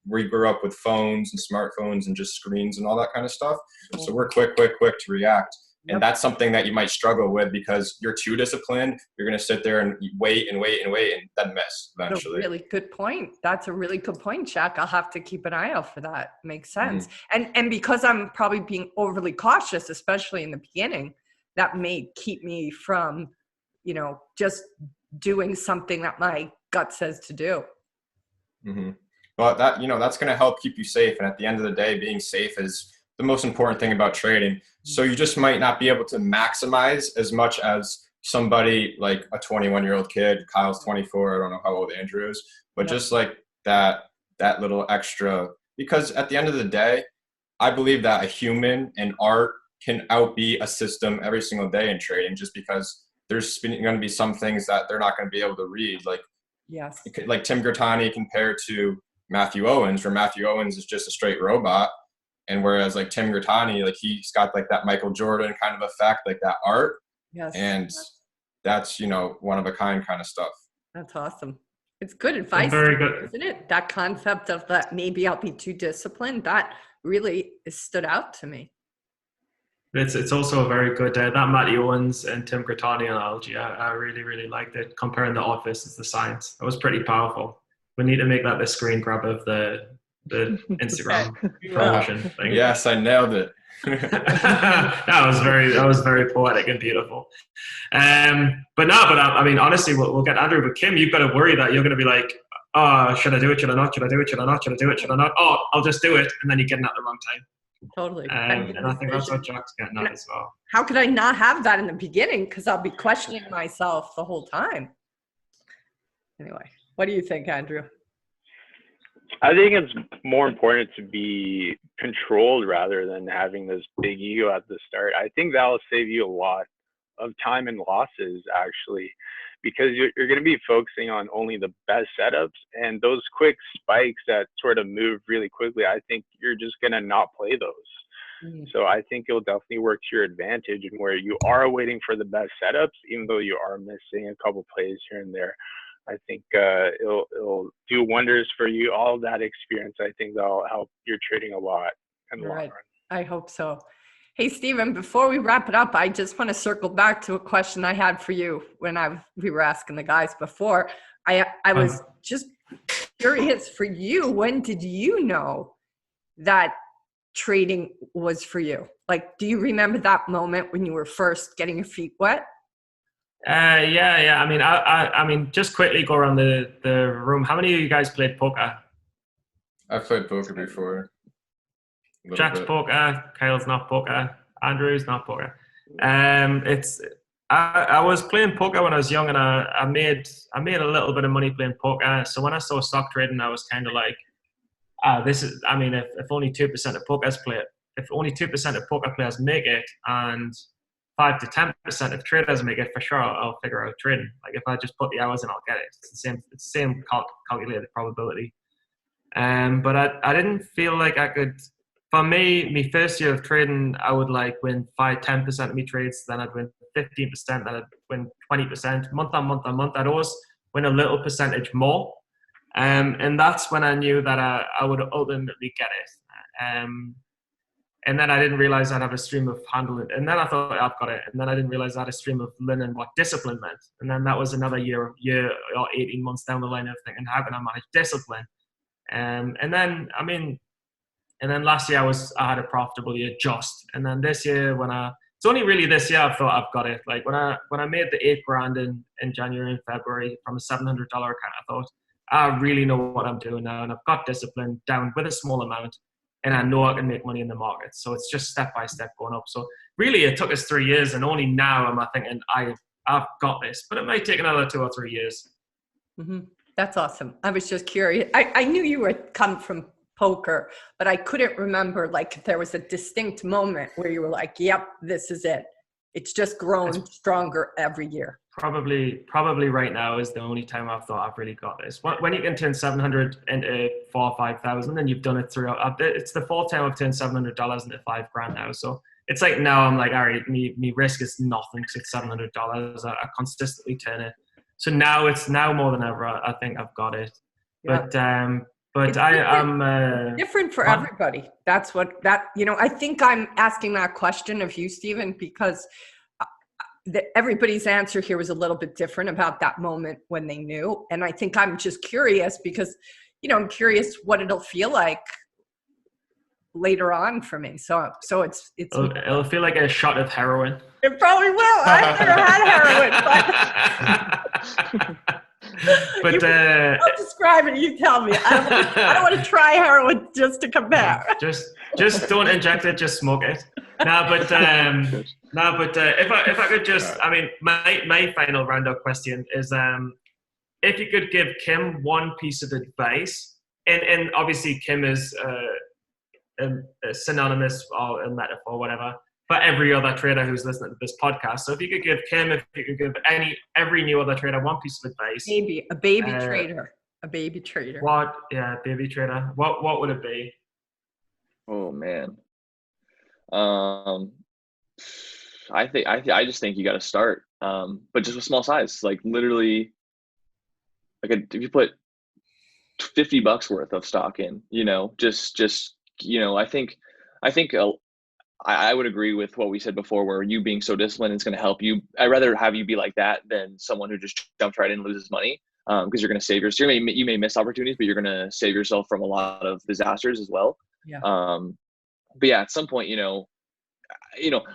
We grew up with phones and smartphones and just screens and all that kind of stuff. So we're quick to react. And that's something that you might struggle with because you're too disciplined. You're going to sit there and wait and then miss eventually. That's a really good point. That's a really good point, Jack. I'll have to keep an eye out for that. Makes sense. Mm-hmm. And because I'm probably being overly cautious, especially in the beginning, that may keep me from, just doing something that my gut says to do. Mm-hmm. But that, that's going to help keep you safe. And at the end of the day, being safe is the most important thing about trading. So you just might not be able to maximize as much as somebody like a 21-year-old kid. Kyle's 24. I don't know how old Andrew is, but just like that little extra, because at the end of the day, I believe that a human and art can outbeat a system every single day in trading, just because there's going to be some things that they're not going to be able to read. Like, like Tim Gertani compared to Matthew Owens, where Matthew Owens is just a straight robot. And whereas like Tim Gertani, like he's got like that Michael Jordan kind of effect, like that art. Yes. And that's, one of a kind of stuff. That's awesome. It's good advice, Very good. isn't it? That concept of that maybe I'll be too disciplined, that really stood out to me. It's also a very good, that Matty Owens and Tim Grattani analogy. I really, really liked it. Comparing the office as the science. That was pretty powerful. We need to make that the screen grab of the Instagram promotion thing. Yes, I nailed it. that was very poetic and beautiful. But I mean, honestly, we'll get Andrew. But Kim, you've got to worry that you're going to be like, oh, should I do it? Should I not? Should I do it? Should I not? Should I do it? Should I not? Oh, I'll just do it, and then you're getting at the wrong time. Totally. And I think that's what Jack's getting at as well. How could I not have that in the beginning? Because I'll be questioning myself the whole time. Anyway, what do you think, Andrew? I think it's more important to be controlled rather than having this big ego at the start. I think that'll save you a lot of time and losses, actually, because you're going to be focusing on only the best setups, and those quick spikes that sort of move really quickly, I think you're just going to not play those. So I think it'll definitely work to your advantage, and where you are waiting for the best setups, even though you are missing a couple plays here and there, I think it'll do wonders for you. All of that experience, I think that'll help your trading a lot in the long run. I hope so. Hey, Stephen, before we wrap it up, I just want to circle back to a question I had for you when we were asking the guys before. I was just curious for you. When did you know that trading was for you? Like, do you remember that moment when you were first getting your feet wet? Yeah. I mean, just quickly go around the room. How many of you guys played poker? I've played poker before. Jack's poker. Kyle's not poker. Andrew's not poker. I was playing poker when I was young, and I made a little bit of money playing poker. So when I saw stock trading, I was kind of like, if only 2% of poker players make it, and 5 to 10% of traders make it, for sure I'll figure out trading. Like, if I just put the hours in, I'll get it. It's the same calculated probability. But I didn't feel like I could. For me, my first year of trading, I would like win 5-10% of my trades, then I'd win 15%, then I'd win 20%. Month on month, I'd always win a little percentage more. And that's when I knew that I would ultimately get it. And then I didn't realize I'd have a stream of handling. And then I thought, I've got it. And then I didn't realize I had a stream of learning what discipline meant. And then that was another year or 18 months down the line of thinking, how can I manage discipline? And then last year I had a profitable year just. And then this year it's only really this year I thought I've got it. Like when I made the $8,000 in January and February from a $700 account, I thought, I really know what I'm doing now. And I've got discipline down with a small amount. And I know I can make money in the market. So it's just step by step going up. So really it took us 3 years, and only now am I thinking I've got this, but it might take another 2 or 3 years. Mm-hmm. That's awesome. I was just curious. I knew you were come from poker, but I couldn't remember like if there was a distinct moment where you were like, yep, this is it. It's just grown stronger every year. Probably right now is the only time I've thought I've really got this. When you can turn 700 into 4,000 or 5,000, and you've done it throughout. It's the fourth time I've turned $700 into $5,000 now. So it's like now I'm like, all right, me risk is nothing because it's $700. I consistently turn it. So now it's more than ever. I think I've got it. Yeah. But I'm different for everybody. That's I think I'm asking that question of you, Stephen, because everybody's answer here was a little bit different about that moment when they knew. And I think I'm just curious because, I'm curious what it'll feel like later on for me. So it'll feel like a shot of heroin. It probably will. I've never had heroin, but I'll describe it. You tell me. I don't want to try heroin just to compare. Just don't inject it. Just smoke it. If I could just, my final roundup question is, if you could give Kim one piece of advice, and obviously Kim is a synonymous or a metaphor, whatever, for every other trader who's listening to this podcast. So if you could give Kim, if you could give every new other trader one piece of advice. Maybe a baby trader. A baby trader. Baby trader. What would it be? Oh man. I just think you got to start, but just with small size, like literally, if you put $50 worth of stock in, I would agree with what we said before, where you being so disciplined is going to help you. I'd rather have you be like that than someone who just jumps right in and loses money, because you're going to save yourself. You may miss opportunities, but you're going to save yourself from a lot of disasters as well. Yeah. But yeah, at some point,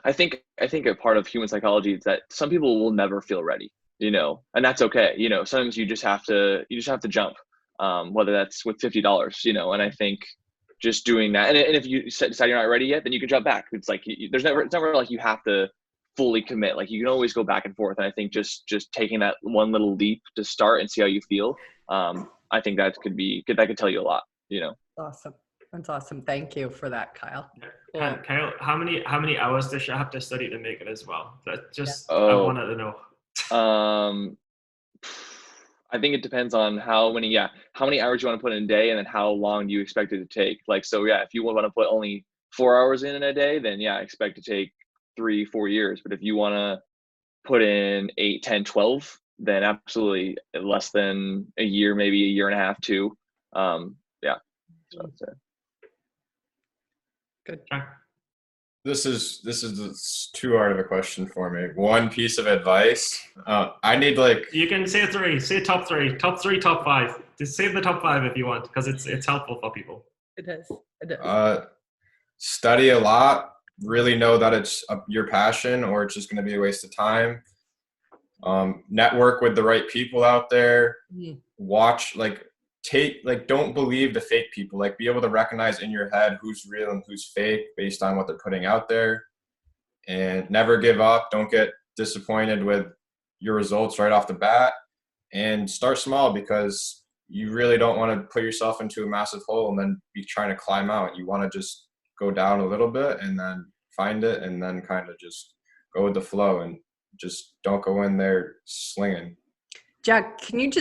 I think a part of human psychology is that some people will never feel ready, and that's okay. Sometimes you just have to jump, whether that's with $50, and I think just doing that. And if you decide you're not ready yet, then you can jump back. It's like, it's never like you have to fully commit. Like you can always go back and forth. And I think just taking that one little leap to start and see how you feel. I think that could tell you a lot, Awesome. That's awesome. Thank you for that, Kyle. And Kyle, how many hours does she have to study to make it as well? That just, I wanted to know. I think it depends on how many hours you want to put in a day, and then how long you expect it to take. Like, so yeah, if you want to put only 4 hours in a day, then yeah, expect to take 3-4 years. But if you want to put in 8, 10, 12, then absolutely less than a year, maybe a year and a half, 2. Yeah. So that's it. Good. This is too hard of a question for me. One piece of advice. I need You can say 3. Say top 3. Top 3, top 5. Just say the top 5 if you want, because it's helpful for people. It is. Study a lot. Really know that it's your passion, or it's just going to be a waste of time. Network with the right people out there. Watch, don't believe the fake people. Be able to recognize in your head who's real and who's fake based on what they're putting out there. And never give up. Don't get disappointed with your results right off the bat. And start small, because you really don't want to put yourself into a massive hole and then be trying to climb out. You want to just go down a little bit and then find it, and then kind of just go with the flow, and just don't go in there slinging. Jack, can you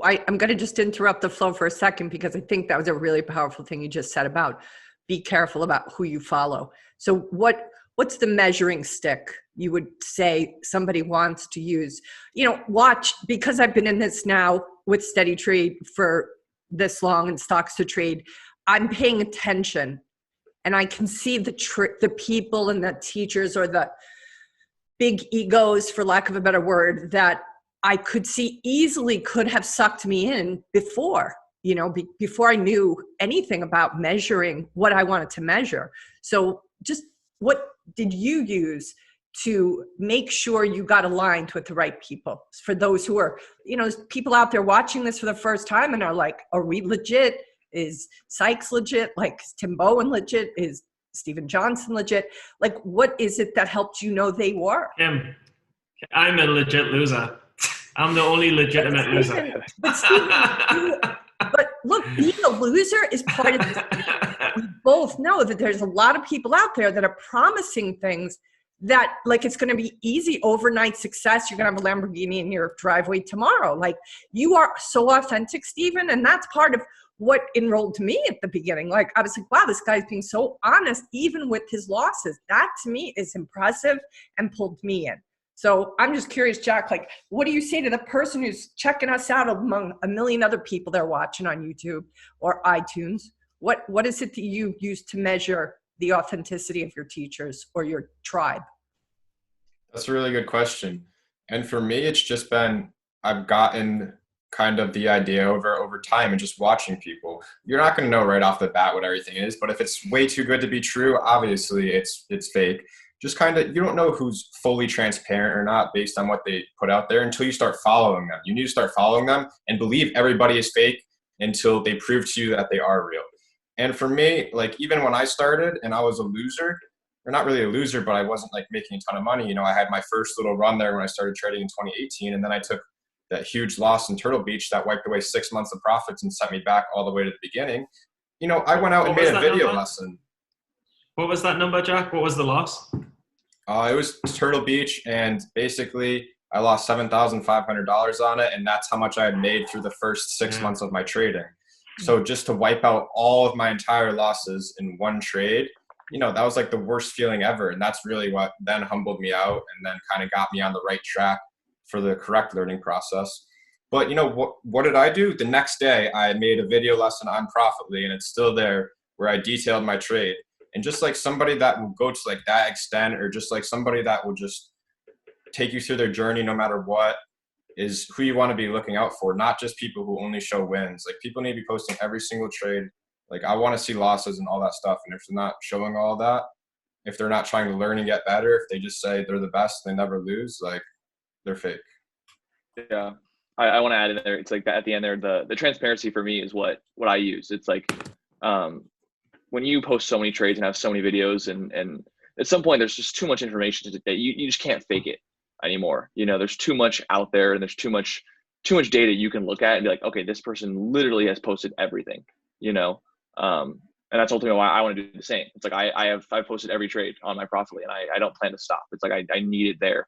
I'm going to just interrupt the flow for a second, because I think that was a really powerful thing you just said about be careful about who you follow. So what's the measuring stick you would say somebody wants to use? Watch, because I've been in this now with SteadyTrade for this long and StocksToTrade, I'm paying attention, and I can see the people and the teachers, or the big egos, for lack of a better word, that I could see easily could have sucked me in before, before I knew anything about measuring what I wanted to measure. So just what did you use to make sure you got aligned with the right people? For those who are, there's people out there watching this for the first time and are like, are we legit? Is Sykes legit? Is Tim Bowen legit? Is Steven Johnson legit? What is it that helped you know they were? I'm a legit loser. I'm the only legitimate loser. But look, being a loser is part of this. We both know that there's a lot of people out there that are promising things that it's going to be easy overnight success. You're going to have a Lamborghini in your driveway tomorrow. You are so authentic, Steven. And that's part of what enrolled me at the beginning. I was like, wow, this guy's being so honest, even with his losses. That to me is impressive and pulled me in. So I'm just curious, Jack, what do you say to the person who's checking us out among a million other people they're watching on YouTube or iTunes? What is it that you use to measure the authenticity of your teachers or your tribe? That's a really good question. And for me, it's just been, I've gotten kind of the idea over time and just watching people. You're not going to know right off the bat what everything is, but if it's way too good to be true, obviously it's fake. Just kind of, you don't know who's fully transparent or not based on what they put out there until you start following them. You need to start following them and believe everybody is fake until they prove to you that they are real. And for me, even when I started and I was a loser, or not really a loser, but I wasn't making a ton of money. I had my first little run there when I started trading in 2018, and then I took that huge loss in Turtle Beach that wiped away 6 months of profits and sent me back all the way to the beginning. I went out and made a video lesson. What was that number, Jack? What was the loss? It was Turtle Beach, and basically I lost $7,500 on it, and that's how much I had made through the first 6 months of my trading. So just to wipe out all of my entire losses in one trade, that was like the worst feeling ever. And that's really what then humbled me out and then kind of got me on the right track for the correct learning process. But what did I do? The next day I made a video lesson on Profitly, and it's still there, where I detailed my trade. And just like somebody that will go to like that extent, or just like somebody that will just take you through their journey no matter what, is who you want to be looking out for, not just people who only show wins. Like, people need to be posting every single trade. Like, I want to see losses and all that stuff. And if they're not showing all that, if they're not trying to learn and get better, if they just say they're the best, they never lose, like, they're fake. Yeah. I want to add in there, it's like that at the end there, the transparency for me is what I use. It's like, when you post so many trades and have so many videos, and at some point there's just too much information that you just can't fake it anymore. There's too much out there, and there's too much data you can look at and be like, okay, this person literally has posted everything, and that's ultimately why I want to do the same. It's like, I've posted every trade on my Profitly, and I don't plan to stop. It's like, I need it there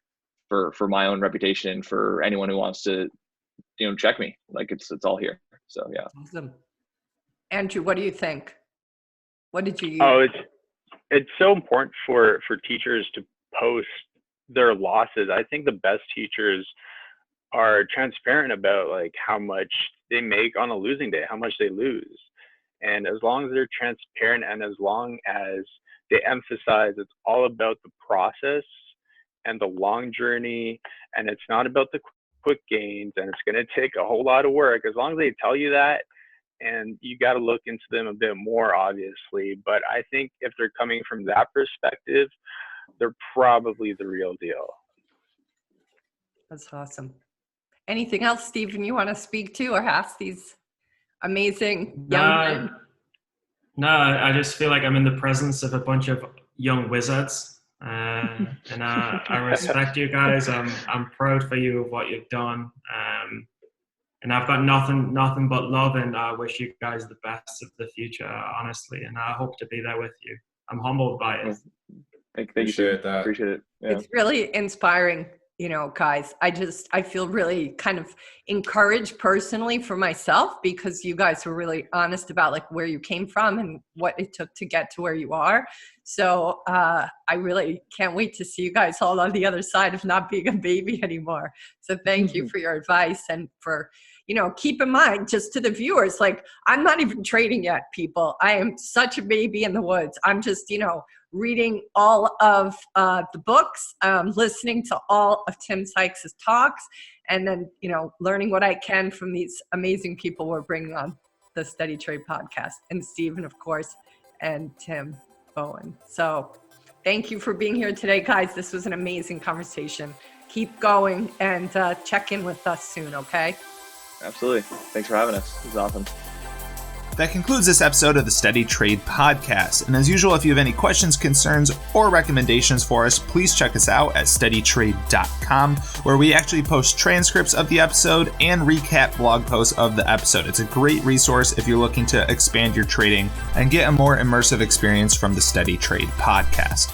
for my own reputation, for anyone who wants to, check me. Like, it's all here. So yeah. Awesome. Andrew, what do you think? What did you use? Oh, it's so important for teachers to post their losses. I think the best teachers are transparent about like how much they make on a losing day, how much they lose. And as long as they're transparent, and as long as they emphasize it's all about the process and the long journey, and it's not about the quick gains, and it's going to take a whole lot of work, as long as they tell you that, and you got to look into them a bit more, obviously. But I think if they're coming from that perspective, they're probably the real deal. That's awesome. Anything else, Stephen, you want to speak to or ask these amazing young men? No, I just feel like I'm in the presence of a bunch of young wizards. And I respect you guys. I'm proud for you of what you've done. And I've got nothing but love, and I wish you guys the best of the future, honestly. And I hope to be there with you. I'm humbled by it. Thank Appreciate you. that. Appreciate it. Yeah. It's really inspiring, guys. I feel really kind of encouraged personally for myself, because you guys were really honest about like where you came from and what it took to get to where you are. So I really can't wait to see you guys all on the other side of not being a baby anymore. So thank you for your advice, and for, keep in mind, just to the viewers, like, I'm not even trading yet, people. I am such a baby in the woods. I'm just, reading all of the books, listening to all of Tim Sykes' talks, and then, learning what I can from these amazing people we're bringing on the SteadyTrade podcast, and Stephen, of course, and Tim Bowen. So thank you for being here today, guys. This was an amazing conversation. Keep going, and check in with us soon, okay? Absolutely. Thanks for having us. This is awesome. That concludes this episode of the SteadyTrade podcast. And as usual, if you have any questions, concerns, or recommendations for us, please check us out at SteadyTrade.com, where we actually post transcripts of the episode and recap blog posts of the episode. It's a great resource if you're looking to expand your trading and get a more immersive experience from the SteadyTrade podcast.